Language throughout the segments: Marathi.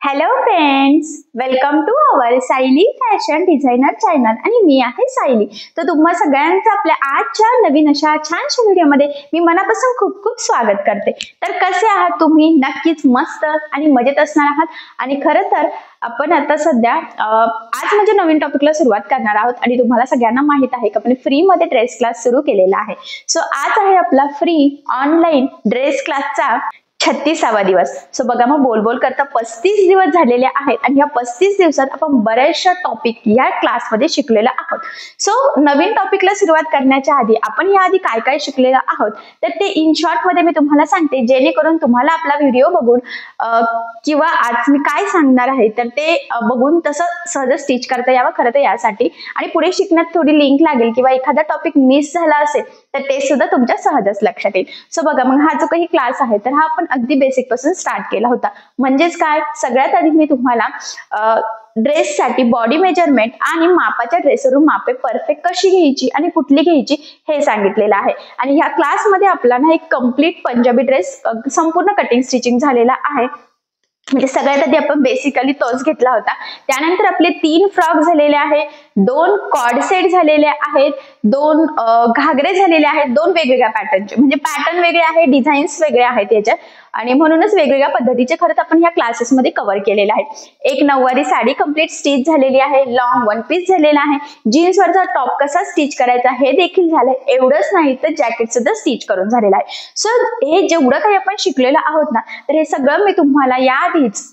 Hello friends, welcome to our Sayali fashion designer channel आणि मी आहे सायली। तर तुम्हा सगळ्यांचं आपल्या आजच्या नवीन अशा छानशा व्हिडिओमध्ये मी मनापासून खूप खूप स्वागत करते। तर कसे आहात तुम्ही? नक्कीच मस्त आणि मजेत असणार आहात। आणि खरं तर आपण आता सध्या आज म्हणजे नवीन टॉपिकला सुरुवात करणार आहोत आणि तुम्हाला सगळ्यांना माहित आहे की आपण फ्री मध्ये ड्रेस क्लास सुरू केलेला आहे। सो आज आहे आपला फ्री ऑनलाईन ड्रेस क्लासचा 36वा दिवस। सो बघा, मग बोल बोल करता 35 दिवस झालेले आहेत आणि या 35 दिवसात आपण बरेचशा टॉपिक या क्लासमध्ये शिकलेलो आहोत। सो नवीन टॉपिकला सुरुवात करण्याच्या आधी आपण याआधी काय काय शिकलेलो आहोत तर ते इन शॉर्ट मध्ये मी तुम्हाला सांगते, जेणेकरून तुम्हाला आपला व्हिडिओ बघून किंवा आज मी काय सांगणार आहे तर ते बघून तसं सहज स्टिच करता यावं। खरं तर यासाठी आणि पुढे शिकण्यात थोडी लिंक लागेल किंवा एखादा टॉपिक मिस झाला असेल तर ते सुद्धा तुमच्या सहजच लक्षात येईल। सो बघा, मग हा जो काही क्लास आहे तर हा आपण अगदी बेसिक पासून स्टार्ट केला होता। म्हणजेच काय, सगळ्यात आधी मी तुम्हाला ड्रेससाठी बॉडी मेजरमेंट आणि मापाच्या ड्रेसवरून मापे परफेक्ट कशी घ्यायची आणि कुठली घ्यायची हे सांगितलेलं आहे। आणि ह्या क्लासमध्ये आपला ना एक कम्प्लीट पंजाबी ड्रेस संपूर्ण कटिंग स्टिचिंग झालेला आहे। म्हणजे सगळ्यात आधी आपण बेसिकली तोच घेतला होता। त्यानंतर आपले 3 फ्रॉक झालेले आहेत, 2 कॉर्ड सेट झालेले आहेत, 2 घागरे झालेले आहेत, 2 वेगवेगळ्या पॅटर्नचे, म्हणजे पॅटर्न वेगळे आहे, डिझाईन्स वेगळे आहेत याच्यात आणि म्हणूनच वेगवेगळ्या पद्धतीचे खरंच आपण ह्या क्लासेसमध्ये कव्हर केलेले आहे। एक नऊवारी साडी कंप्लीट स्टिच झालेली आहे, लॉंग वन पीस झालेला आहे, जीन्सवरचा टॉप कसा स्टिच करायचा हे देखील झालंय। एवढंच नाही तर जॅकेट सुद्धा स्टिच करून झालेला आहे। सो हे जेवढं काही आपण शिकलेलं आहोत ना, तर हे सगळं मी तुम्हाला याआधीच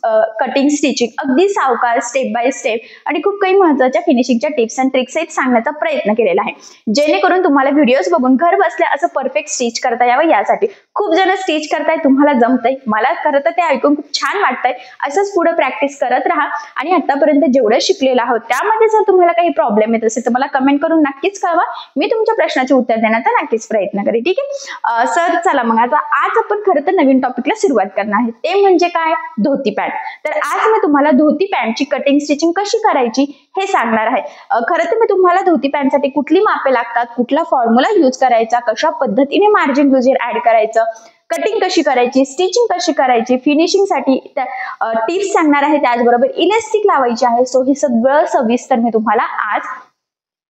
कटिंग स्टिचिंग अगदी सावकाश स्टेप बाय स्टेप आणि खूप काही महत्त्वाच्या फिनिशिंगच्या टिप्स अँड ट्रिक्स सांगण्याचा प्रयत्न केलेला आहे, जेणेकरून तुम्हाला व्हिडिओज बघून घर बसल्या असं परफेक्ट स्टिच करता यावं। यासाठी खूप जण स्टिच करताय, तुम्हाला जमतंय, मला खरं तर ते ऐकून खूप छान वाटतंय। असंच पुढे प्रॅक्टिस करत राहा आणि आतापर्यंत जेवढं शिकलेलं आहोत त्यामध्ये जर तुम्हाला काही प्रॉब्लेम येत असेल तर मला कमेंट करून नक्कीच कळवा, मी तुमच्या प्रश्नाचे उत्तर देण्याचा नक्कीच प्रयत्न करेन। ठीक आहे सर, चला मग आता आज आपण खरं तर नवीन टॉपिकला सुरुवात करणार आहे, ते म्हणजे काय, धोती पॅन्ट। तर आज मी तुम्हाला धोती पॅन्टची कटिंग स्टिचिंग कशी करायची हे सांगणार आहे। खरं तर मी तुम्हाला धोती पॅन्टसाठी कुठली मापे लागतात, कुठला फॉर्म्युला यूज करायचा, कशा पद्धतीने मार्जिन लुजर ऍड करायचं, कटिंग कशी करायची, स्टिचिंग कशी करायची, फिनिशिंग साठी टिप्स सांगणार आहे, त्याचबरोबर इलास्टिक लावायची आहे। सो हे सगळं सविस्तर मी तुम्हाला आज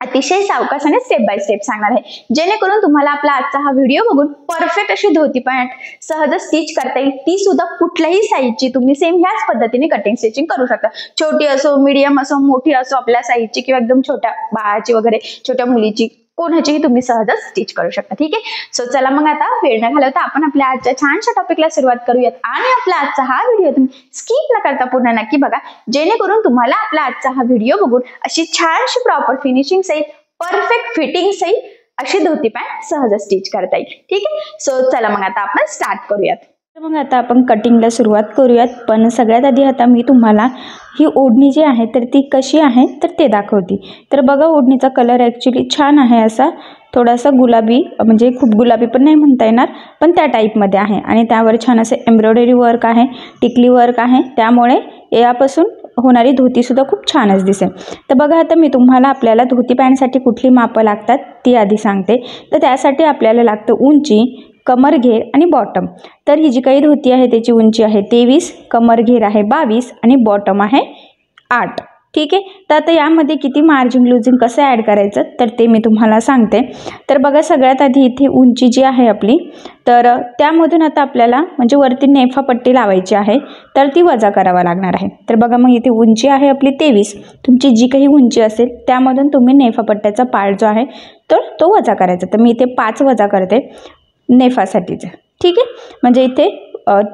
अतिशय सावकाश आणि स्टेप बाय स्टेप सांगणार आहे, जेणेकरून तुम्हाला आपला आजचा हा व्हिडिओ बघून परफेक्ट अशी धोती पॅन्ट सहज स्टिच करता येईल। ती सुद्धा कुठल्याही साईजची तुम्ही सेम ह्याच पद्धतीने कटिंग स्टिचिंग करू शकता। छोटी असो, मीडियम असो, मोठी असो, आपल्या साईजची किंवा एकदम छोट्या बाळाची वगैरे, छोट्या मुलीची, कोणाचीही तुम्ही सहजच स्टिच करू शकता। ठीक आहे, सो चला मग आता वेळ न घालवता आपण आपल्या आजच्या छानशा टॉपिकला सुरुवात करूयात आणि आपला आजचा हा व्हिडिओ तुम्ही स्किप न करता पूर्ण नक्की बघा, जेणेकरून तुम्हाला आपला आजचा हा व्हिडिओ बघून अशी छानशी प्रॉपर फिनिशिंग सहित, परफेक्ट फिटिंग सहित अशी धोती पॅन्ट सहज स्टिच करता येईल। ठीक आहे, सो चला मग आता आपण स्टार्ट करूयात। मग आता आपण कटिंगला सुरुवात करूयात, पण सगळ्यात आधी आता मी तुम्हाला ही ओढणी जी आहे तर ती कशी आहे तर ते दाखवते। तर बघा, ओढणीचा कलर ॲक्च्युली छान आहे, असा थोडासा गुलाबी, म्हणजे खूप गुलाबी पण नाही म्हणता येणार, पण त्या टाईपमध्ये आहे आणि त्यावर छान असे एम्ब्रॉयडरी वर्क आहे, टिकली वर्क आहे, त्यामुळे यापासून होणारी धोतीसुद्धा खूप छानच दिसेल। तर बघा, आता मी तुम्हाला आपल्याला धोती पॅन्टसाठी कुठली मापं लागतात ती आधी सांगते। तर त्यासाठी आपल्याला लागतं उंची, कमरघेर आणि बॉटम। तर ही जी काही धोती आहे त्याची उंची आहे 23, कमरघेर आहे 22 आणि बॉटम आहे 8। ठीक आहे, तर आता यामध्ये किती मार्जिन लुजिंग कसं ॲड करायचं तर ते मी तुम्हाला सांगते। तर बघा, सगळ्यात आधी इथे उंची जी आहे आपली, तर त्यामधून आता आपल्याला म्हणजे वरती नेफा पट्टी लावायची आहे, तर ती वजा करावा लागणार आहे। तर बघा, मग इथे उंची आहे आपली 23, तुमची जी काही उंची असेल त्यामधून तुम्ही नेफा पट्ट्याचा पार्ट जो आहे तर तो वजा करायचा। तर मी इथे 5 वजा करते नेफासाठीचं। ठीक आहे, म्हणजे इथे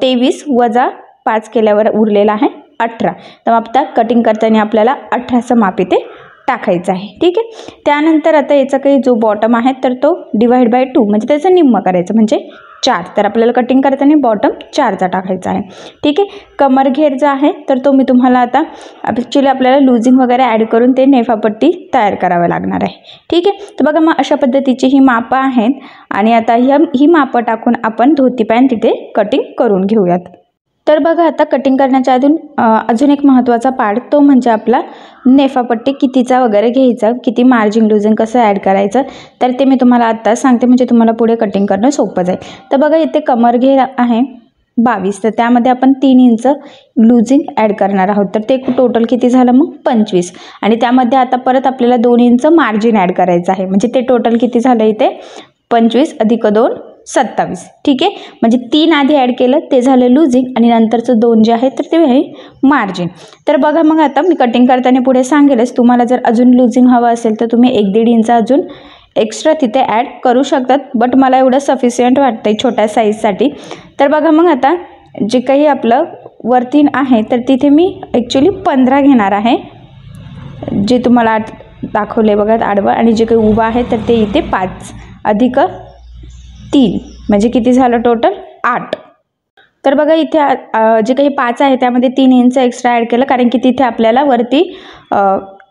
23 वजा 5 केल्यावर उरलेला आहे 18। तर आता कटिंग करताना आपल्याला 18चं माप इथे टाकायचं आहे। ठीक आहे, त्यानंतर आता याचा काही जो बॉटम आहे तर तो डिवाइड बाय 2 म्हणजे त्याचं निम्म करायचं, म्हणजे 4। तर आपल्याला कटिंग करताना बॉटम 4चा टाकायचा आहे। ठीक आहे, कमरघेर जो आहे तर तो मी तुम्हाला आता ॲक्च्युली आपल्याला लुजिंग वगैरे ॲड करून ते नेफापट्टी तयार करावं लागणार आहे। ठीक आहे, तर बघा, मग अशा पद्धतीची ही मापं आहेत आणि आता ही मापं टाकून आपण धोती पॅन्ट इथे कटिंग करून घेऊयात। तर बघा, आता कटिंग करण्याच्या अजून एक महत्त्वाचा पार्ट तो म्हणजे आपला नेफापट्टी कितीचा वगैरे घ्यायचा, किती मार्जिन लुजिंग कसं ॲड करायचं तर ते मी तुम्हाला आत्ताच सांगते, म्हणजे तुम्हाला पुढे कटिंग करणं सोपं जाईल। तर बघा, इथे कमरघेर आहे 22, तर त्यामध्ये आपण 3 इंच लुजिंग ॲड करणार आहोत. तर ते टोटल किती झालं मग 25. आणि त्यामध्ये आता परत आपल्याला 2 इंच मार्जिन ॲड करायचं आहे. म्हणजे ते टोटल किती झालं इथे 25 अधिक 2 27. ठीक आहे, म्हणजे 3 आधी ॲड केलं ते झालं लुजिंग आणि नंतरचं 2 जे आहे तर ते आहे मार्जिन. तर बघा मग आता मी कटिंग करताना पुढे सांगेलच, तुम्हाला जर अजून लुजिंग हवं असेल तर तुम्ही 1-1.5 इंच अजून एक्स्ट्रा तिथे ॲड करू शकतात. बट मला एवढं सफिशियंट वाटतं आहे छोट्या साईजसाठी. तर बघा मग आता जे काही आपलं वरती आहे तर तिथे मी ॲक्च्युली 15 घेणार आहे. जे तुम्हाला दाखवले बघा आडवं, आणि जे काही उभं आहे तर ते इथे 5 अधिक 3 म्हणजे किती झालं टोटल 8. तर बघा इथे जे काही 5 आहे त्यामध्ये 3 इंच एक्स्ट्रा ॲड केलं, कारण की तिथे आपल्याला वरती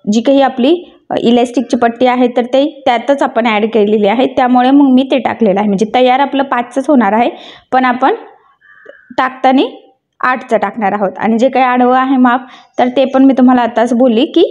जी काही आपली इलॅस्टिकची पट्टी आहे तर ते त्यातच आपण ॲड केलेली आहे. त्यामुळे मग मी ते टाकलेलं आहे. म्हणजे तयार आपलं 5च होणार आहे, पण आपण टाकताना 8चं टाकणार आहोत. आणि जे काही आडवं आहे माप तर ते पण मी तुम्हाला आताच बोलली की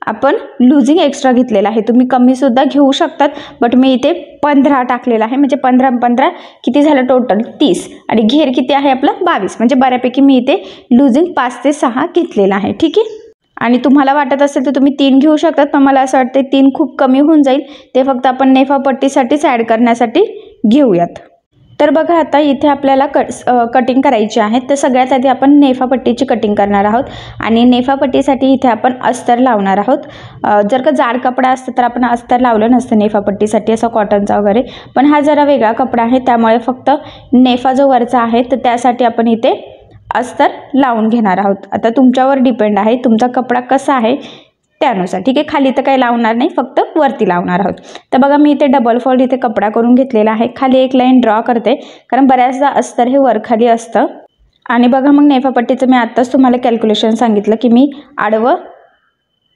आपण लुजिंग एक्स्ट्रा घेतलेलं आहे. तुम्ही कमीसुद्धा घेऊ शकतात, बट मी इथे 15 टाकलेलं आहे. म्हणजे 15 किती झालं टोटल 30. आणि घेर किती आहे आपला 22. म्हणजे बऱ्यापैकी मी इथे लुजिंग 5 ते 6 घेतलेलं आहे. ठीक आहे, आणि तुम्हाला वाटत असेल तर तुम्ही 3 घेऊ शकतात, पण मला असं वाटतं 3 खूप कमी होऊन जाईल. ते फक्त आपण नेफापट्टीसाठीच ॲड करण्यासाठी घेऊयात. तर बघा आता इथे आपल्याला कटिंग करायची आहे. तर सगळ्यात आधी आपण नेफापट्टीची कटिंग करणार आहोत. आणि नेफापट्टीसाठी इथे आपण अस्तर लावणार आहोत. जर का जाड कपडा असतं तर आपण अस्तर लावलं नसतं नेफापट्टीसाठी, असं कॉटनचा वगैरे. पण हा जरा वेगळा कपडा आहे, त्यामुळे फक्त नेफा जो वरचा आहे तर त्यासाठी आपण इथे अस्तर लावून घेणार आहोत. आता तुमच्यावर डिपेंड आहे तुमचा कपडा कसा आहे त्यानुसार. ठीक आहे, खाली तर काही लावणार नाही, फक्त वरती लावणार आहोत. तर बघा मी इथे डबल फोल्ड इथे कपडा करून घेतलेला आहे. खाली एक लाईन ड्रॉ करते, कारण बऱ्याचदा अस्तर हे वरखाली असतं. आणि बघा मग नेफापट्टीचं मी आत्ताच तुम्हाला कॅल्क्युलेशन सांगितलं की मी आडवं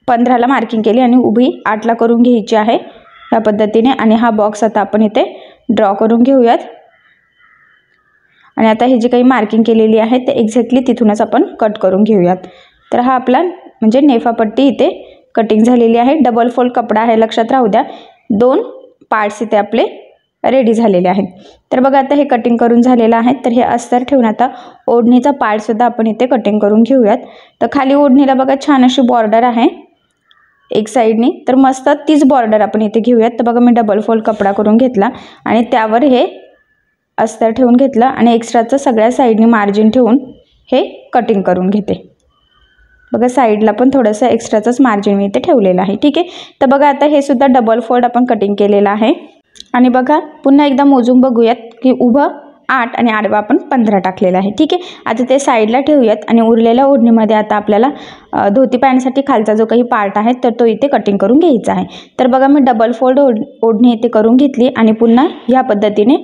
15ला मार्किंग केली आणि उभी 8ला करून घ्यायची आहे ह्या पद्धतीने. आणि हा बॉक्स आता आपण इथे ड्रॉ करून घेऊयात. आणि आता ही जी काही मार्किंग केलेली आहे ते एक्झॅक्टली तिथूनच आपण कट करून घेऊयात. तर हा आपला म्हणजे नेफापट्टी इथे कटिंग झालेली आहे. डबल फोल्ड कपडा आहे, लक्षात राहू द्या. 2 पार्ट्स इथे आपले रेडी झालेले आहेत. तर बघा आता हे कटिंग करून झालेलं आहे. तर हे अस्तर ठेवून आता ओढणीचा पार्टसुद्धा आपण इथे कटिंग करून घेऊयात. तर खाली ओढणीला बघा छान अशी बॉर्डर आहे एक साईडनी, तर मस्त तीच बॉर्डर आपण इथे घेऊयात. तर बघा मी डबल फोल्ड कपडा करून घेतला आणि त्यावर हे अस्तर ठेवून घेतलं आणि एक्स्ट्राचं सगळ्या साईडनी मार्जिन ठेवून हे कटिंग करून घेते. बघा साईडला पण थोडंसं एक्स्ट्राचंच मार्जिन मी इथे ठेवलेलं आहे. ठीक आहे, तर बघा आता हे सुद्धा डबल फोल्ड आपण कटिंग केलेलं आहे. आणि बघा पुन्हा एकदा मोजून बघूयात की उभं 8 आणि आडवा आपण 15 टाकलेलं आहे. ठीक आहे, आता ते साईडला ठेवूयात. आणि उरलेल्या ओढणीमध्ये आता आपल्याला धोती पॅन्टसाठी खालचा जो काही पार्ट आहे तर तो इथे कटिंग करून घ्यायचा आहे. तर बघा मी डबल फोल्ड ओढणी इथे करून घेतली आणि पुन्हा ह्या पद्धतीने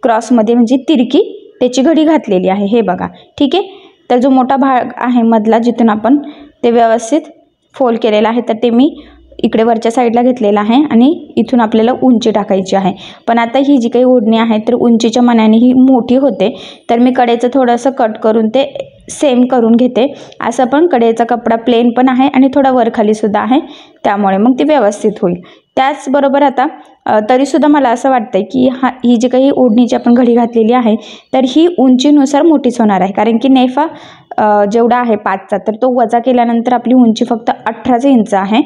क्रॉसमध्ये म्हणजे तिरकी त्याची घडी घातलेली आहे. हे बघा, ठीक आहे. तर जो मोठा भाग आहे मधला जिथून आपण ते व्यवस्थित फोल्ड केलेला आहे तर ते मी इकडे वरच्या साईडला घेतलेला आहे आणि इथून आपल्याला उंची टाकायची आहे. पण आता ही जी काही ओढणी आहे तर उंचीच्या मानाने ही मोठी होते, तर मी कडेचं थोडंसं कट करून ते सेम करून घेते. असं पण कडेचा कपडा प्लेन पण आहे आणि थोडा वरखालीसुद्धा आहे, त्यामुळे मग ती व्यवस्थित होईल. त्याचबरोबर आता तरीसुद्धा मला असं वाटतं की ही जी काही ओढणीची आपण घडी घातलेली आहे तर ही उंचीनुसार मोठीच होणार आहे, कारण की नेफा जेवढा आहे 5चा तर तो वजा केल्यानंतर आपली उंची फक्त 18 इंच आहे.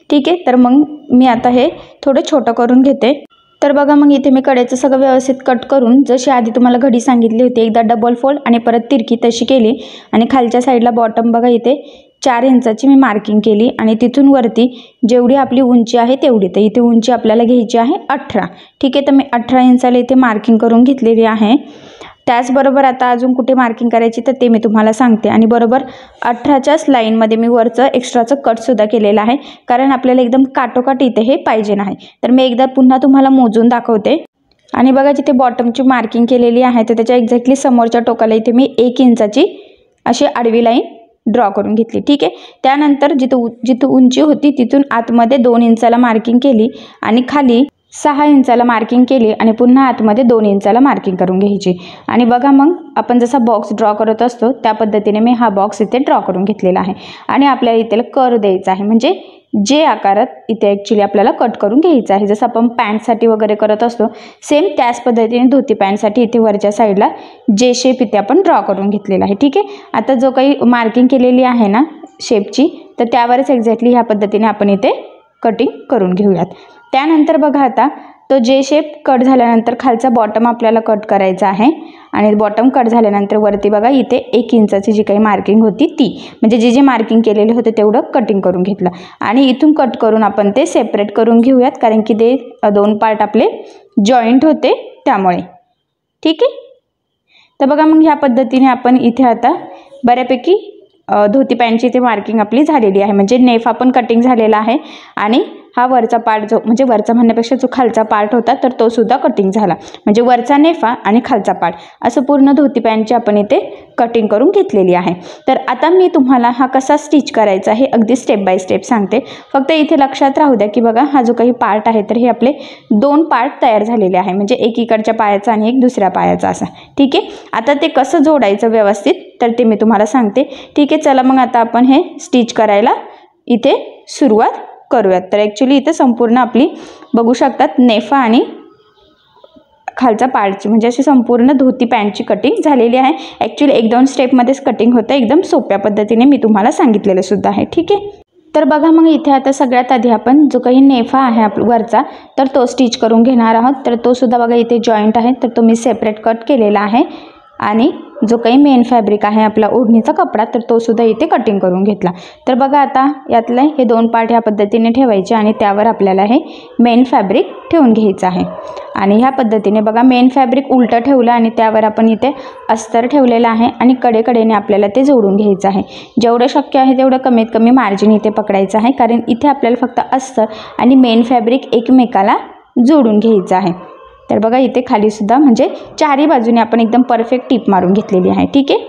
ठीक आहे, तर मग मी आता हे थोडं छोटं करून घेते. तर बघा मग इथे मी कडेचं सगळं व्यवस्थित कट करून जशी आधी तुम्हाला घडी सांगितली होती एकदा डबल फोल्ड आणि परत तिरकी तशी केली. आणि खालच्या साईडला बॉटम बघा इथे 4 इंचाची मी मार्किंग केली आणि तिथून वरती जेवढी आपली उंची आहे तेवढी, तर इथे उंची आपल्याला घ्यायची आहे 18. ठीक आहे, तर मी 18 इंचाला इथे मार्किंग करून घेतलेली आहे. त्याचबरोबर आता अजून कुठे मार्किंग करायची तर ते मी तुम्हाला सांगते. आणि बरोबर 18च्याच लाईनमध्ये मी वरचं एक्स्ट्राचं कटसुद्धा केलेलं आहे, कारण आपल्याला एकदम काटोकाट इथे हे पाहिजे नाही. तर मी एकदा पुन्हा तुम्हाला मोजून दाखवते. आणि बघा जिथे बॉटमची मार्किंग केलेली आहे तर त्याच्या एक्झॅक्टली समोरच्या टोकाला इथे मी 1 इंचाची अशी आडवी लाईन ड्रॉ करून घेतली. ठीक आहे, त्यानंतर जिथं उंची होती तिथून आतमध्ये 2 इंचाला मार्किंग केली आणि खाली 6 इंचाला मार्किंग केली आणि पुन्हा आतमध्ये 2 इंचाला मार्किंग करून घ्यायची. आणि बघा मग आपण जसा बॉक्स ड्रॉ करत असतो त्या पद्धतीने मी हा बॉक्स इथे ड्रॉ करून घेतलेला आहे. आणि आपल्याला इथे कर्व द्यायचा आहे, म्हणजे जे आकारात इथे ॲक्च्युली आपल्याला कट करून घ्यायचं आहे. जसं आपण पॅन्टसाठी वगैरे करत असतो सेम त्याच पद्धतीने धोती पॅन्टसाठी इथे वरच्या साईडला जे शेप इथे आपण ड्रॉ करून घेतलेला आहे. ठीक आहे. आता जो काही मार्किंग केलेली आहे ना शेपची, तर त्यावरच एक्झॅक्टली ह्या पद्धतीने आपण इथे कटिंग करून घेऊयात. त्यानंतर बघा आता तो जे शेप कट झाल्यानंतर खालचा बॉटम आपल्याला कट करायचा आहे. आणि बॉटम कट झाल्यानंतर वरती बघा इथे 1 इंचाची जी काही मार्किंग होती ती, म्हणजे जे मार्किंग केलेले होते तेवढं कटिंग करून घेतलं. आणि इथून कट करून आपण ते सेपरेट करून घेऊयात, कारण की ते 2 पार्ट आपले जॉईंट होते त्यामुळे. ठीक आहे. तर बघा मग ह्या पद्धतीने आपण इथे आता बऱ्यापैकी धोती पॅन्टची इथे मार्किंग आपली झालेली आहे, म्हणजे नेफा पण कटिंग झालेला आहे. आणि हा वरचा पार्ट जो, म्हणजे वरचा म्हणण्यापेक्षा जो खालचा पार्ट होता तर तो सुद्धा कटिंग झाला, म्हणजे वरचा नेफा आणि खालचा पार्ट असं पूर्ण धोती पॅन्टची आपण इथे कटिंग करून घेतलेली आहे. तर आता मी तुम्हाला हा कसा स्टिच करायचा हे अगदी स्टेप बाय स्टेप सांगते. फक्त इथे लक्षात राहू द्या की बघा हा जो काही पार्ट आहे तर हे आपले 2 पार्ट तयार झालेले आहे, म्हणजे एक इकडच्या पायाचा आणि एक दुसऱ्या पायाचा असा. ठीक आहे. आता ते कसं जोडायचं व्यवस्थित तर ते मी तुम्हाला सांगते. ठीक आहे. चला मग आता आपण हे स्टिच करायला इथे सुरुवात करूयात. तर ॲक्च्युली इथे संपूर्ण आपली बघू शकतात नेफा आणि खालचा पार्टची, म्हणजे अशी संपूर्ण धोती पॅन्टची कटिंग झालेली आहे. ॲक्च्युली 1-2 स्टेपमध्येच कटिंग होतं, एकदम सोप्या पद्धतीने मी तुम्हाला सांगितलेलं सुद्धा आहे. ठीक आहे. तर बघा मग इथे आता सगळ्यात आधी आपण जो काही नेफा आहे वरचा तर तो स्टिच करून घेणार आहोत. तर तो सुद्धा बघा इथे जॉईंट आहे, तर तो मी सेपरेट कट केलेला आहे. आणि जो काही मेन फॅब्रिक आहे आपला ओढणीचा कपडा तर तो सुद्धा इथे कटिंग करून घेतला. तर बघा आता यातले हे 2 पार्ट ह्या पद्धतीने ठेवायचे आणि त्यावर आपल्याला हे मेन फॅब्रिक ठेवून घ्यायचं आहे. आणि ह्या पद्धतीने बघा मेन फॅब्रिक उलटं ठेवलं आणि त्यावर आपण इथे अस्तर ठेवलेलं आहे आणि कडेकडेने आपल्याला ते जोडून घ्यायचं आहे. जेवढं शक्य आहे तेवढं कमीत कमी मार्जिन इथे पकडायचं आहे, कारण इथे आपल्याला फक्त अस्तर आणि मेन फॅब्रिक एकमेकाला जोडून घ्यायचं आहे. तर बघा इथे खाली सुद्धा म्हणजे चारही बाजूने आपण एकदम परफेक्ट टीप मारून घेतलेली आहे. ठीक आहे.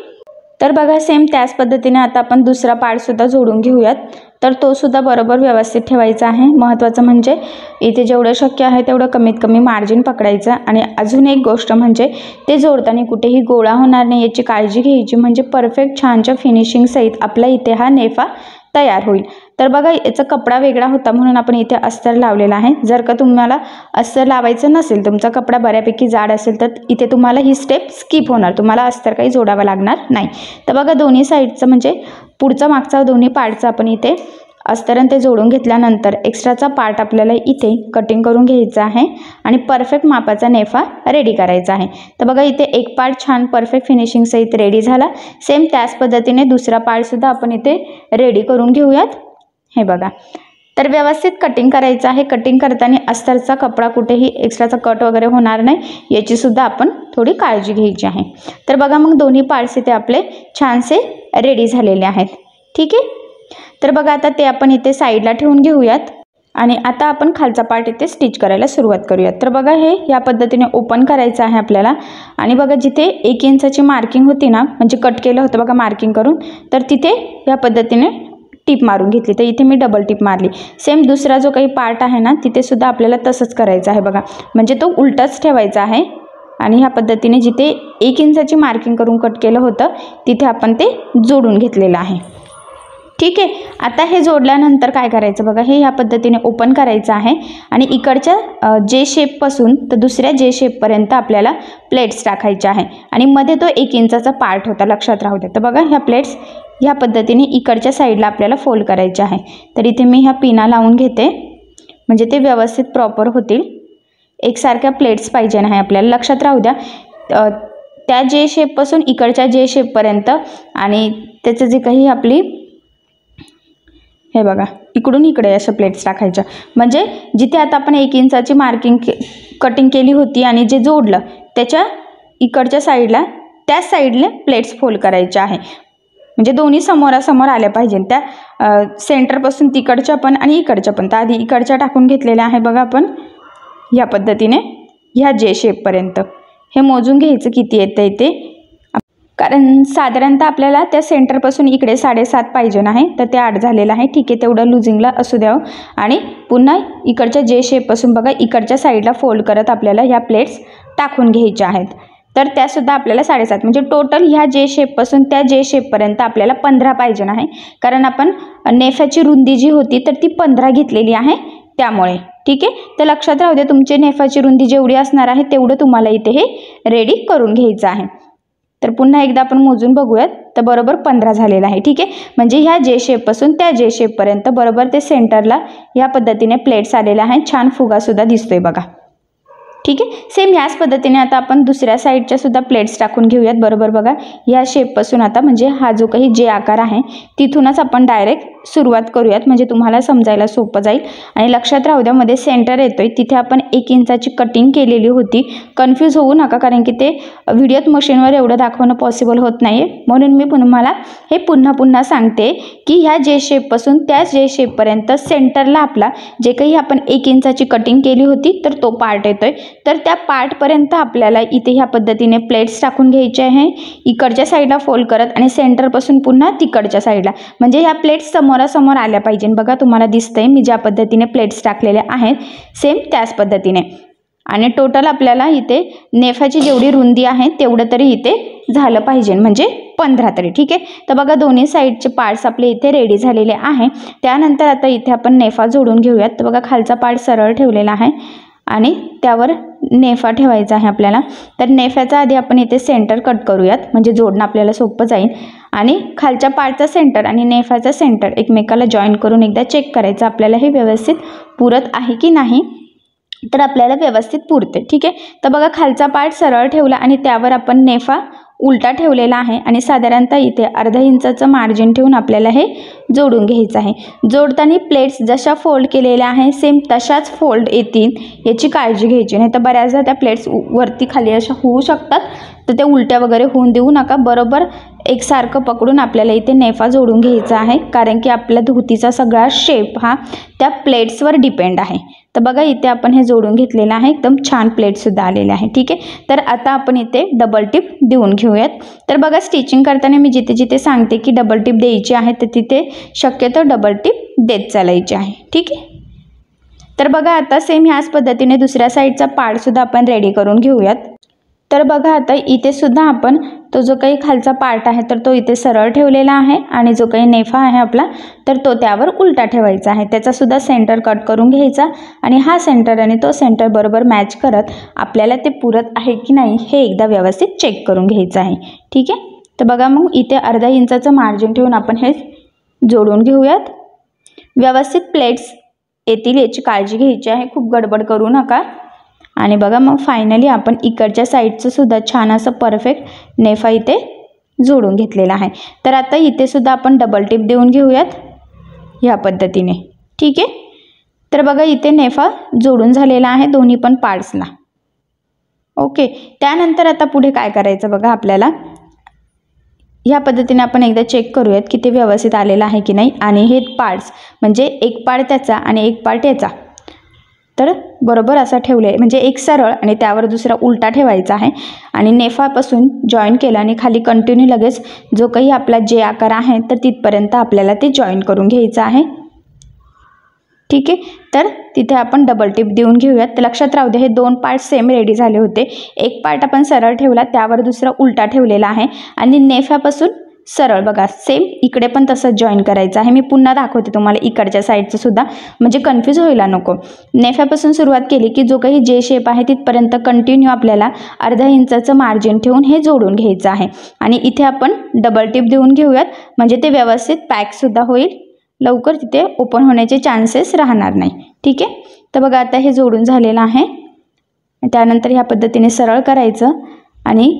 तर बघा सेम त्याच पद्धतीने आता आपण दुसरा पार्ट सुद्धा जोडून घेऊयात. तर तो सुद्धा बरोबर व्यवस्थित ठेवायचा आहे. महत्त्वाचं म्हणजे इथे जेवढं शक्य आहे तेवढं कमीत कमी मार्जिन पकडायचं. आणि अजून एक गोष्ट म्हणजे ते जोडताना कुठेही गोळा होणार नाही याची काळजी घ्यायची, म्हणजे परफेक्ट छानच्या फिनिशिंग सहित आपला इथे हा नेफा तयार होईल. तर बघा याचा कपडा वेगळा होता म्हणून आपण इथे अस्तर लावलेला आहे. जर का तुम्हाला अस्तर लावायचं नसेल, तुमचा कपडा बऱ्यापैकी जाड असेल तर इथे तुम्हाला ही स्टेप स्किप होणार, तुम्हाला अस्तर काही जोडावं लागणार नाही. तर बघा दोन्ही साईडचं म्हणजे पुढचा मागचा दोन्ही पार्टचा आपण इथे अस्तरण ते जोडून घेतल्यानंतर एक्स्ट्राचा पार्ट आपल्याला इथे कटिंग करून घ्यायचा आहे आणि परफेक्ट मापाचा नेफा रेडी करायचा आहे. तर बघा इथे एक पार्ट छान परफेक्ट फिनिशिंग सहित रेडी झाला. सेम त्याच पद्धतीने दुसरा पार्ट सुद्धा आपण इथे रेडी करून घेऊयात. हे बघा. तर व्यवस्थित कटिंग करायचं आहे. कटिंग करताना अस्तरचा कपडा कुठेही एक्स्ट्राचा कट वगैरे होणार नाही याची सुद्धा आपण थोडी काळजी घ्यायची आहे. तर बघा मग दोन्ही पार्ट्स इथे आपले छानसे रेडी झालेले आहेत. ठीक आहे. तर बघा आता ते आपण इथे साईडला ठेवून घेऊयात आणि आता आपण खालचा पार्ट इथे स्टिच करायला सुरुवात करूयात. तर बघा हे या पद्धतीने ओपन करायचं आहे आपल्याला. आणि बघा जिथे 1 इंचाची मार्किंग होती ना, म्हणजे कट केलं होतं बघा मार्किंग करून, तर तिथे या पद्धतीने टीप मारून घेतली. तर इथे मी डबल टीप मारली. सेम दुसरा जो काही पार्ट आहे ना तिथे सुद्धा आपल्याला तसंच करायचं आहे बघा, म्हणजे तो उलटाच ठेवायचा आहे. आणि ह्या पद्धतीने जिथे 1 इंचाची मार्किंग करून कट केलं होतं तिथे आपण ते जोडून घेतलेलं आहे. ठीक आहे. आता हे जोडल्यानंतर काय करायचं बघा, हे ह्या पद्धतीने ओपन करायचं आहे आणि इकडच्या जे शेपपासून तर दुसऱ्या जे शेपपर्यंत आपल्याला प्लेट्स टाकायच्या आहे. आणि मध्ये तो 1 इंचाचा पार्ट होता, लक्षात राहू द्या. तर बघा ह्या प्लेट्स ह्या पद्धतीने इकडच्या साईडला आपल्याला फोल्ड करायचे आहे. तर इथे मी ह्या पिना लावून घेते, म्हणजे ते व्यवस्थित प्रॉपर होतील. एकसारख्या प्लेट्स पाहिजे नाही आपल्याला, लक्षात राहू द्या. त्या जे शेपपासून इकडच्या जे शेपपर्यंत आणि त्याचं जे काही आपली हे बघा इकडून इकडे अशा प्लेट्स टाकायच्या, म्हणजे जिथे आता आपण 1 इंचाची मार्किंग कटिंग केली होती आणि जे जोडलं त्याच्या इकडच्या साईडला त्याच साईडने प्लेट्स फोल्ड करायच्या आहे, म्हणजे दोन्ही समोरासमोर आल्या पाहिजे. त्या सेंटरपासून तिकडच्या पण आणि इकडच्या पण. तर आधी इकडच्या टाकून घेतलेल्या आहे बघा आपण ह्या पद्धतीने ह्या जे शेपपर्यंत. हे मोजून घ्यायचं किती येतं इथे, कारण साधारणतः आपल्याला त्या सेंटरपासून इकडे 7.5 पाहिजे आहे, तर ते 8 झालेलं आहे. ठीक आहे, तेवढं लुझिंगला असू द्यावं. आणि पुन्हा इकडच्या जे शेपपासून बघा इकडच्या साईडला फोल्ड करत आपल्याला ह्या प्लेट्स टाकून घ्यायच्या आहेत. तर त्यासुद्धा आपल्याला 7.5 म्हणजे टोटल ह्या जे शेपपासून त्या जे शेपपर्यंत आपल्याला 15 पाहिजे आहे. कारण आपण नेफ्याची रुंदी जी होती तर ती 15 घेतलेली आहे त्यामुळे. ठीक आहे, तर लक्षात राहू दे, तुमची नेफाची रुंदी जेवढी असणार आहे तेवढं तुम्हाला इथे हे रेडी करून घ्यायचं आहे. तर पुन्हा एकदा आपण मोजून बघूयात. तर बरोबर 15 झालेलं आहे. ठीक आहे, म्हणजे ह्या जे शेपपासून त्या जे शेपपर्यंत बरोबर ते सेंटरला ह्या पद्धतीने प्लेट्स आलेल्या आहेत. छान फुगासुद्धा दिसतोय बघा. ठीक आहे, सेम याच पद्धतीने आता आपण दुसऱ्या साईडच्या सुद्धा प्लेट्स टाकून घेऊयात. बरोबर बघा, या शेपपासून आता म्हणजे हा जो काही जे आकार आहे तिथूनच आपण डायरेक्ट सुरुवात करूयात, म्हणजे तुम्हाला समजायला सोपं जाईल. आणि लक्षात राहू द्या, मध्ये सेंटर येतोय तिथे आपण 1 इंचाची कटिंग केलेली होती. कन्फ्यूज होऊ नका, कारण की ते व्हिडिओत मशीनवर एवढं दाखवणं पॉसिबल होत नाही आहे. म्हणून मी तुम्हाला हे पुन्हा सांगते की ह्या जे शेपपासून त्या जे शेपपर्यंत सेंटरला आपला जे काही आपण 1 इंचाची कटिंग केली होती तर तो पार्ट येतोय. तर त्या पार्टपर्यंत आपल्याला इथे ह्या पद्धतीने प्लेट्स टाकून घ्यायचे आहे, इकडच्या साईडला फोल्ड करत आणि सेंटरपासून पुन्हा तिकडच्या साईडला, म्हणजे ह्या प्लेट्स समोरासमोर आल्या पाहिजे. बघा तुम्हाला दिसतंय मी ज्या पद्धतीने प्लेट्स टाकलेल्या आहेत सेम त्याच पद्धतीने. आणि टोटल आपल्याला इथे नेफाची जेवढी रुंदी आहे तेवढं तरी इथे झालं पाहिजे, म्हणजे 15 तरी. ठीक आहे, तर बघा दोन्ही साईडचे पार्ट्स आपले इथे रेडी झालेले आहे. त्यानंतर आता इथे आपण नेफा जोडून घेऊयात. तर बघा खालचा पार्ट सरळ ठेवलेला आहे आणि त्यावर नेफा ठेवायचा आहे आपल्याला. तर नेफ्याचा आधी आपण इथे सेंटर कट करूयात, म्हणजे जोडणं आपल्याला सोपं जाईल. आणि खालच्या पार्टचा सेंटर आणि नेफाचा सेंटर एकमेकाला जॉईन करून एकदा चेक करायचं आपल्याला हे व्यवस्थित पुरत आहे की नाही. तर आपल्याला व्यवस्थित पुरते. ठीक आहे, तर बघा खालचा पार्ट सरळ ठेवला आणि त्यावर आपण नेफा उलटा ठेवलेला आहे आणि साधारणतः इथे अर्धा इंचाचं मार्जिन ठेवून आपल्याला हे जोडून घ्यायचं आहे. जोडताना प्लेट्स जशा फोल्ड केलेल्या आहे सेम तशाच फोल्ड येतील याची काळजी घ्यायची नाही. तर बऱ्याचदा त्या प्लेट्स वरती खाली अशा होऊ शकतात, तर ते उलट्या वगैरे होऊन देऊ नका. बरोबर एकसारखं पकडून आपल्याला इथे नेफा जोडून घ्यायचा आहे, कारण की आपल्या धोतीचा सगळा शेप हा त्या प्लेट्सवर डिपेंड आहे. तर बघा इथे आपण हे जोडून घेतलेलं आहे, एकदम छान प्लेटसुद्धा आलेले आहे. ठीक आहे, तर आता आपण इथे डबल टिप देऊन घेऊयात. तर बघा स्टिचिंग करताना मी जिथे जिथे सांगते की डबल टिप द्यायची आहे तर तिथे शक्यतो डबल टिप देत चालायची आहे. ठीक आहे, तर बघा आता सेम ह्याच पद्धतीने दुसऱ्या साईडचा पार्टसुद्धा आपण रेडी करून घेऊयात. तर बघा आता इथे सुद्धा आपण तो जो काही खालचा पार्ट आहे तर तो इथे सरळ ठेवलेला आहे आणि जो काही नेफा आहे आपला तर तो त्यावर उलटा ठेवायचा आहे. त्याचा सुद्धा सेंटर कट करून घ्यायचा आणि हा सेंटर आणि तो सेंटर बरोबर मॅच करत आपल्याला ते पुरत आहे की नाही हे एकदा व्यवस्थित चेक करून घ्यायचं आहे. ठीक आहे, तर बघा मग इथे अर्धा इंचाचं मार्जिन ठेवून आपण हे जोडून घेऊयात. व्यवस्थित प्लेट्स येतील याची काळजी घ्यायची आहे, खूप गडबड करू नका. आणि बघा मग फायनली आपण इकडच्या साईडचं सुद्धा छान असं परफेक्ट नेफा इथे जोडून घेतलेला आहे. तर आता इथे सुद्धा आपण डबल टिप देऊन घेऊयात ह्या पद्धतीने. ठीक आहे, तर बघा इथे नेफा जोडून झालेला आहे दोन्ही पण पार्ट्सला. ओके, त्यानंतर आता पुढे काय करायचं बघा आपल्याला ह्या पद्धतीने आपण एकदा चेक करूयात की ते व्यवस्थित आलेलं आहे की नाही. आणि हे पार्ट्स म्हणजे एक पार्ट त्याचा आणि एक पार्ट याचा तर बरोबर असा ठेवले, म्हणजे एक सरळ आणि त्यावर दुसरा उलटा ठेवायचा आहे आणि नेफापासून जॉईन केला आणि खाली कंटिन्यू लगेच जो काही आपला जे आकार आहे तर तिथपर्यंत आपल्याला ते जॉईन करून घ्यायचं आहे. ठीक आहे, तर तिथे आपण डबल टिप देऊन घेऊयात. तर लक्षात राहू दे हे दोन पार्ट सेम रेडी झाले होते. एक पार्ट आपण सरळ ठेवला, त्यावर दुसरा उलटा ठेवलेला आहे आणि नेफ्यापासून सरळ बघा सेम इकडे पण तसंच जॉईन करायचं आहे. मी पुन्हा दाखवते तुम्हाला इकडच्या साईडचं सुद्धा, म्हणजे कन्फ्यूज व्हायला नको. नेफ्यापासून सुरुवात केली की जो काही जे शेप आहे तिथपर्यंत कंटिन्यू आपल्याला अर्धा इंचाचं मार्जिन ठेवून हे जोडून घ्यायचं आहे. आणि इथे आपण डबल टिप देऊन घेऊयात, म्हणजे ते व्यवस्थित पॅकसुद्धा होईल, लवकर तिथे ओपन होण्याचे चान्सेस राहणार नाही. ठीक आहे, तर बघा आता हे जोडून झालेलं आहे. त्यानंतर ह्या पद्धतीने सरळ करायचं आणि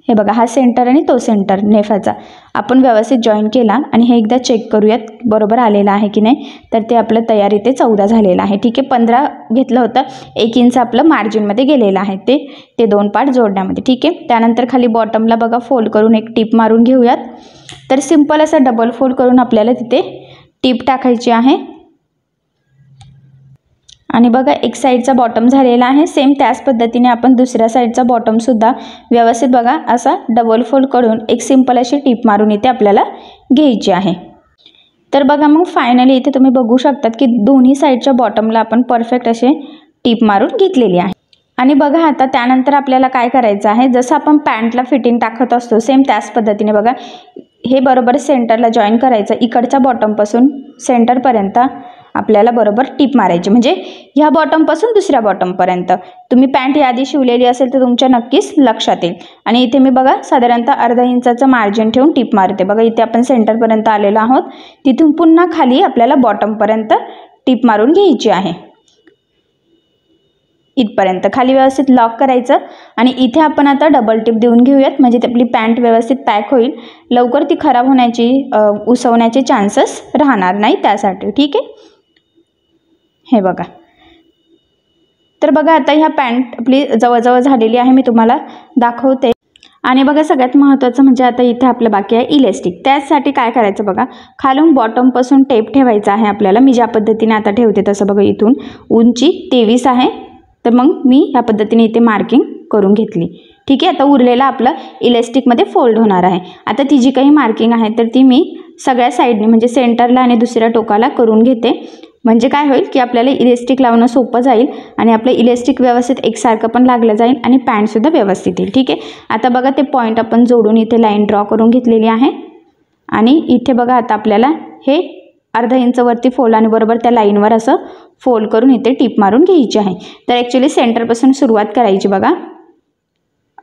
हे बघा हा सेंटर आणि तो सेंटर नेफाचा आपण व्यवस्थित जॉईन केला आणि हे एकदा चेक करूयात बरोबर आलेलं आहे की नाही. तर ते आपलं तयार इथे 14 झालेलं आहे. ठीक आहे, 15 घेतलं होतं, 1 इंच आपलं मार्जिनमध्ये गेलेलं आहे ते दोन पार्ट जोडण्यामध्ये. ठीक आहे, त्यानंतर खाली बॉटमला बघा फोल्ड करून एक टिप मारून घेऊयात. तर सिंपल असं डबल फोल्ड करून आपल्याला तिथे टिप टाकायची आहे आणि बघा एक साईडचा बॉटम झालेला आहे. सेम त्याच पद्धतीने आपण दुसऱ्या साईडचा बॉटमसुद्धा व्यवस्थित बघा असा डबल फोल्ड करून एक सिंपल अशी टीप मारून इथे आपल्याला घ्यायची आहे. तर बघा मग फायनली इथे तुम्ही बघू शकतात की दोन्ही साईडच्या बॉटमला आपण परफेक्ट असे टीप मारून घेतलेली आहे. आणि बघा आता त्यानंतर आपल्याला काय करायचं आहे, जसं आपण पॅन्टला फिटिंग टाकत असतो सेम त्याच पद्धतीने बघा हे बरोबर सेंटरला जॉईन करायचं. इकडच्या बॉटमपासून सेंटरपर्यंत आपल्याला बरोबर टीप मारायची, म्हणजे ह्या बॉटमपासून दुसऱ्या बॉटमपर्यंत. तुम्ही पॅन्ट यादी शिवलेली असेल तर तुमच्या नक्कीच लक्षात येईल. आणि इथे मी बघा साधारणतः अर्धा इंचाचं मार्जिन ठेवून टीप मारते. बघा इथे आपण सेंटरपर्यंत आलेलो आहोत, तिथून पुन्हा खाली आपल्याला बॉटमपर्यंत टीप मारून घ्यायची आहे. इथपर्यंत खाली व्यवस्थित लॉक करायचं आणि इथे आपण आता डबल टिप देऊन घेऊयात, म्हणजे आपली पॅन्ट व्यवस्थित पॅक होईल. लवकर ती खराब होण्याची उसवण्याचे चान्सेस राहणार नाही त्यासाठी. ठीक आहे, हे बघा. तर बघा आता ह्या पॅन्ट आपली जवळजवळ झालेली आहे, मी तुम्हाला दाखवते. आणि बघा सगळ्यात महत्त्वाचं म्हणजे आता इथे आपलं बाकी आहे इलेस्टिक. त्यासाठी काय करायचं बघा, खालून बॉटमपासून टेप ठेवायचा आहे आपल्याला. मी ज्या पद्धतीने आता ठेवते तसं बघा इथून उंची 23 आहे, तर मग मी ह्या पद्धतीने इथे मार्किंग करून घेतली. ठीक आहे, आता उरलेला आपलं इलेस्टिकमध्ये फोल्ड होणार आहे. आता ती जी काही मार्किंग आहे तर ती मी सगळ्या साईडने म्हणजे सेंटरला आणि दुसऱ्या टोकाला करून घेते. म्हणजे काय होईल की आपल्याला इलेस्टिक लावणं सोपं जाईल आणि आपलं इलेस्टिक व्यवस्थित एकसारखं पण लागलं जाईल आणि पॅन्टसुद्धा व्यवस्थित येईल. ठीक आहे, आता बघा ते पॉईंट आपण जोडून इथे लाईन ड्रॉ करून घेतलेली आहे. आणि इथे बघा आता आपल्याला हे अर्धा इंचवरती फोल्ड आणि बरोबर त्या लाईनवर असं फोल्ड करून इथे टीप मारून घ्यायची आहे. तर ॲक्च्युली सेंटरपासून सुरुवात करायची बघा,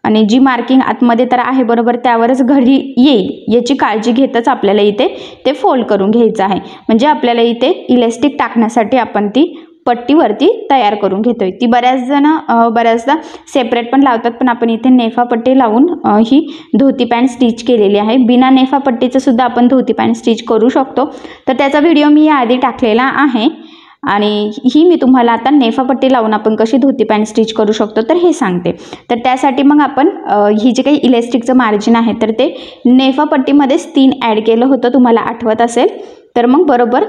आणि जी मार्किंग आतमध्ये तर आहे बरोबर त्यावरच घडी येईल याची काळजी घेतच आपल्याला इथे ते फोल्ड करून घ्यायचं आहे. म्हणजे आपल्याला इथे इलेस्टिक टाकण्यासाठी आपण ती पट्टीवरती तयार करून घेतोय. ती बऱ्याचदा सेपरेट पण लावतात, पण आपण इथे नेफा पट्टी लावून ही धोती पॅन्ट स्टिच केलेली आहे. बिना नेफा पट्टीचं सुद्धा आपण धोती पॅन्ट स्टिच करू शकतो, तर त्याचा व्हिडिओ मी याआधी टाकलेला आहे. आणि ही मी तुम्हाला आता नेफा पट्टी लावून आपण कशी धोती पॅन्ट स्टिच करू शकतो तर हे सांगते. तर त्यासाठी मग आपण ही जे काही इलेस्टिकचं मार्जिन आहे तर ते नेफा पट्टीमध्येच 3 ॲड केलं होतं, तुम्हाला आठवत असेल तर. मग बरोबर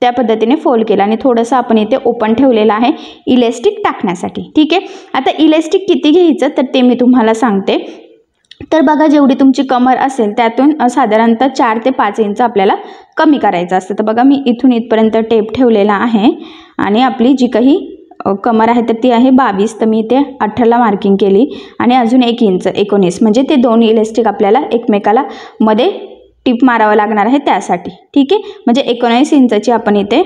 त्या पद्धतीने फोल्ड केलं आणि थोडंसं आपण इथे ओपन ठेवलेलं आहे इलेस्टिक टाकण्यासाठी. ठीक आहे, आता इलेस्टिक किती घ्यायचं तर ते मी तुम्हाला सांगते. तर बघा जेवढी तुमची कमर असेल त्यातून साधारणतः 4 ते 5 इंच आपल्याला कमी करायचं असतं. तर बघा मी इथून इथपर्यंत टेप ठेवलेला आहे आणि आपली जी काही कमर आहे तर ती आहे 22, तर मी इथे 18ला मार्किंग केली आणि अजून 1 इंच 19, म्हणजे ते 2 इलेस्टिक आपल्याला एकमेकाला मध्ये टिप मारावं लागणार आहे त्यासाठी. ठीक आहे, म्हणजे 19 इंचाची आपण इथे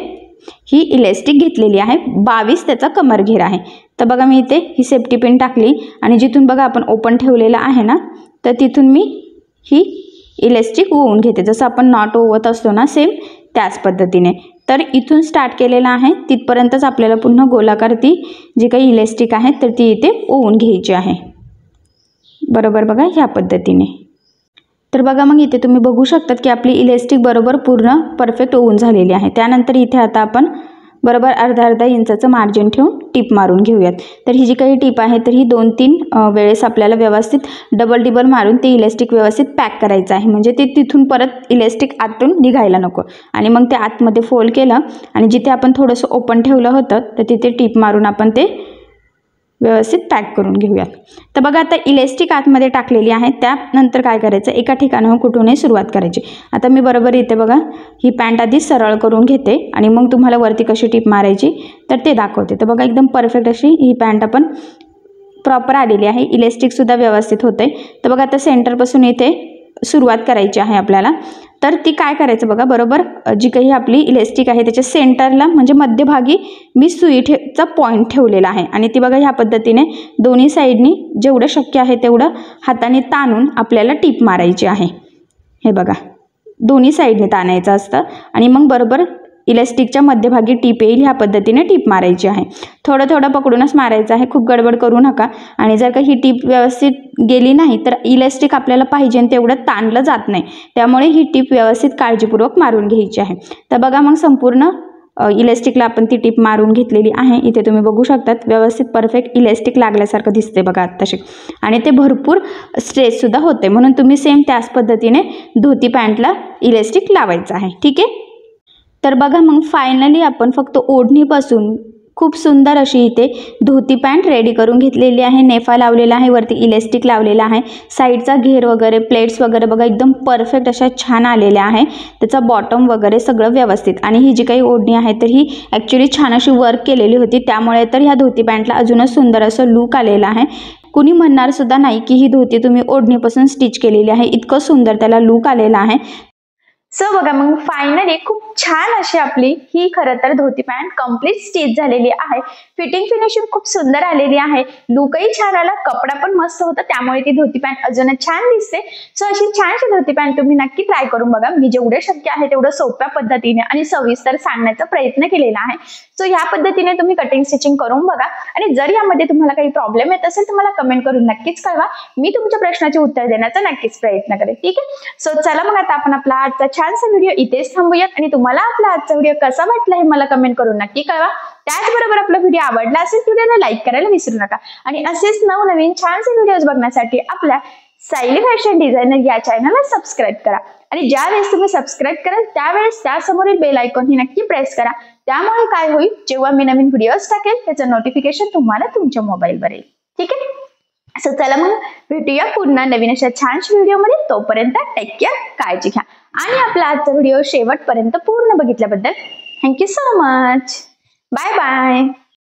ही इलेस्टिक घेतलेली आहे. 22 त्याचा कमर घेर आहे. तर बघा मी इथे ही सेफ्टी पिन टाकली आणि जिथून बघा आपण ओपन ठेवलेलं आहे ना तर तिथून मी ही इलेस्टिक ओवून घेते, जसं आपण नॉट ओवत असतो ना सेम त्याच पद्धतीने. तर इथून स्टार्ट केलेलं आहे तिथपर्यंतच आपल्याला पुन्हा गोलाकार ती जी काही इलेस्टिक आहे तर ती इथे ओवून घ्यायची आहे. बरोबर बघा ह्या पद्धतीने. तर बघा मग इथे तुम्ही बघू शकतात की आपली इलेस्टिक बरोबर पूर्ण परफेक्ट ओवून झालेली आहे. त्यानंतर इथे आता आपण बरोबर अर्धा इंचाचं मार्जिन ठेवून टिप मारून घेऊयात. तर ही जी काही टिप आहे तर ही 2-3 वेळेस आपल्याला व्यवस्थित डबल मारून ते इलेस्टिक व्यवस्थित पॅक करायचं आहे, म्हणजे ते तिथून परत इलेस्टिक आतून निघायला नको. आणि मग ते आतमध्ये फोल्ड केलं आणि जिथे आपण थोडंसं ओपन ठेवलं होतं तर तिथे टिप मारून आपण ते व्यवस्थित पॅक करून घेऊयात. तर बघा आता इलेस्टिक आतमध्ये टाकलेली आहे. त्यानंतर काय करायचं, एका ठिकाणाहून कुठूनही सुरुवात करायची. आता मी बरोबर इथे बघा ही पॅन्ट आधी सरळ करून घेते आणि मग तुम्हाला वरती कशी टिप मारायची तर ते दाखवते. तर बघा एकदम परफेक्ट अशी ही पॅन्ट आपण प्रॉपर आलेली आहे. इलेस्टिकसुद्धा व्यवस्थित होते. तर बघा आता सेंटरपासून इथे सुरुवात करायची आहे आपल्याला. तर ती काय करायचं बघा, बरोबर जी काही आपली इलेस्टिक आहे त्याच्या सेंटरला म्हणजे मध्यभागी मी सुईचा पॉईंट ठेवलेला आहे आणि ती बघा ह्या पद्धतीने दोन्ही साईडनी जेवढं शक्य आहे तेवढं हाताने ताणून आपल्याला टीप मारायची आहे. हे बघा दोन्ही साईडने ताणायचं असतं आणि मग बरोबर इलेस्टिकच्या मध्यभागी टीप येईल ह्या पद्धतीने टीप मारायची आहे. थोडं पकडूनच मारायचं आहे, खूप गडबड करू नका. आणि जर का ही टीप व्यवस्थित गेली नाही तर इलेस्टिक आपल्याला पाहिजे तेवढं ताणलं जात नाही, त्यामुळे ही टीप व्यवस्थित काळजीपूर्वक मारून घ्यायची आहे. तर बघा मग संपूर्ण इलेस्टिकला आपण ती टीप मारून घेतलेली आहे. इथे तुम्ही बघू शकतात व्यवस्थित परफेक्ट इलेस्टिक लागल्यासारखं दिसते बघा आत्ताशी, आणि ते भरपूर स्ट्रेचसुद्धा होते. म्हणून तुम्ही सेम त्याच पद्धतीने धोती पॅन्टला इलेस्टिक लावायचं आहे. ठीक आहे, तर बघा मग फायनली आपण फक्त ओढणीपासून खूप सुंदर अशी इथे धोती पॅन्ट रेडी करून घेतलेली आहे. नेफा लावलेला आहे, वरती इलेस्टिक लावलेला आहे. साईडचा घेर वगैरे प्लेट्स वगैरे बघा एकदम परफेक्ट अशा छान आलेल्या आहे. त्याचा बॉटम वगैरे सगळं व्यवस्थित. आणि ही जी काही ओढणी आहे तर ही ॲक्च्युली छान अशी वर्क केलेली होती, त्यामुळे तर ह्या धोती पॅन्टला अजूनच सुंदर असं लूक आलेलं आहे. कुणी म्हणणार सुद्धा नाही की ही धोती तुम्ही ओढणीपासून स्टिच केलेली आहे, इतकं सुंदर त्याला लूक आलेला आहे. सो बघा मग फायनली खूप छान अशी आपली ही खरं तर धोती पॅन्ट कम्प्लीट स्टिच झालेली आहे. फिटिंग फिनिशिंग खूप सुंदर आलेली आहे, लुकही छान आला, कपडा पण मस्त होता, त्यामुळे ती धोती पॅन्ट अजूनच छान दिसते. सो अशी छानशी धोती पॅन्ट तुम्ही नक्की ट्राय करून बघा. मी जेवढे शक्य आहे तेवढं सोप्या पद्धतीने आणि सविस्तर सांगण्याचा प्रयत्न केलेला आहे. सो ह्या पद्धतीने तुम्ही कटिंग स्टिचिंग करून बघा. आणि जर यामध्ये तुम्हाला काही प्रॉब्लेम येत असेल तर मला कमेंट करून नक्कीच कळवा. मी तुमच्या प्रश्नाचे उत्तर देण्याचा नक्कीच प्रयत्न करेन. ठीक आहे. सो चला मग आता आपण आपला आजचा छानसा व्हिडिओ इथेच थांबूयात. आणि तुम्हाला आपला आजचा व्हिडिओ कसा वाटला हे मला कमेंट करून नक्की कळवा. त्याचबरोबर आपला व्हिडिओ आवडला असेल व्हिडिओला लाईक करायला विसरू नका. आणि असेच नवनवीन छानसे व्हिडिओज बघण्यासाठी आपल्या सायली फॅशन डिझायनर या चॅनलला सबस्क्राईब करा. आणि ज्या वेळेस तुम्ही सबस्क्राईब कराल त्यावेळेस त्यासमोरील बेल आयकॉन ही नक्की प्रेस करा. त्यामुळे काय होईल, जेव्हा मी नवीन व्हिडिओज टाकेल त्याचं नोटिफिकेशन तुम्हाला तुमच्या मोबाईलवर येईल. ठीक आहे. सो चला मग भेटूया पुन्हा नवीन अशा छानशा व्हिडिओमध्ये. तोपर्यंत टेक केअर, काळजी घ्या. आणि आपला आजचा व्हिडिओ शेवटपर्यंत पूर्ण बघितल्याबद्दल thank you so much. Bye bye.